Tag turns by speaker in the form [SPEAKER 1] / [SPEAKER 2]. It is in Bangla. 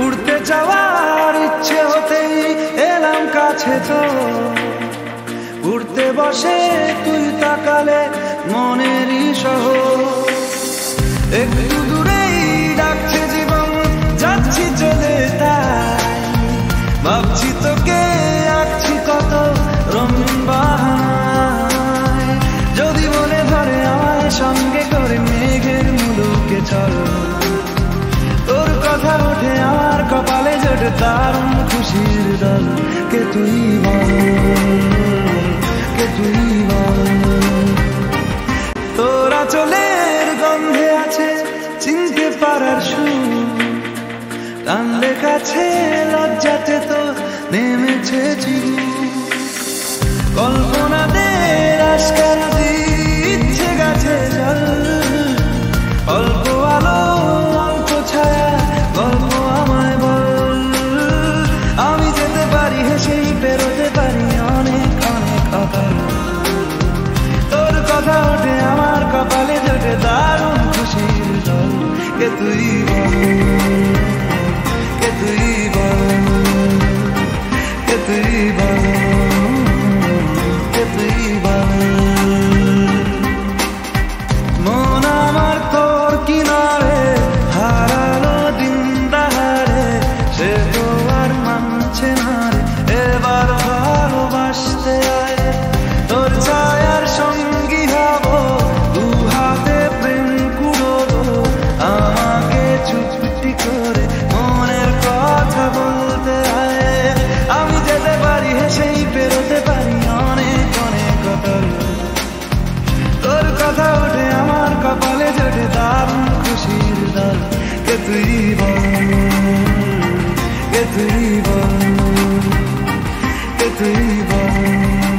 [SPEAKER 1] উড়তে যাওয়ার ইচ্ছে হতেই এলাম কাছে তো উড়তে বসে তুই তাকালে মনেরই শহর একটু দূরেই ডাকছে জীবন যাচ্ছি চলে তাই ভাবছি তোকে আঁকছি কত রঙিন বাহানায় যদি মনে ধরে আমায় সঙ্গে করে মেঘের মুলুকে চল তোর কথা ওঠে আমার কপালে জোটে দারুণ খুশির দল কে তুই বল কে তুই বল তোরা চলের গন্ধে আছে চিনতে পারার সুর টানলে কাছে লজ্জাতে তো নেমেছে কল্পনাদের আজকাল দিচ্ছে গাছে জল অল্প আলো অল্প ছায়া গল্প আমায় বল আমি যেতে পারি হেসেই বেরোতে পারি অনেক অনেক অকাল তোর কথা ওঠে আমার কপালে জোটে দারুণ খুশির দল কে তুই বল কে তুই বল কে তুই বল কে তুই বল মন আমার তোর কিনারে হারালো দিন দাহারে সে তো আর মানছে না রে এবার ভালোবাসতে আয় তোর ছায়ার সঙ্গী হব দু হাতে প্রেম কুড়োবো আমাকে চুপটি করে মনের কথা বলতে আয় আমি যেতে পারি হেসেই বেরোতে পারি অনেক অনেক কথা তোর কথা ওঠে আমার কপালে জোটে দারুণ খুশির দল কে তুই বল কে তুই বল কে তুই বল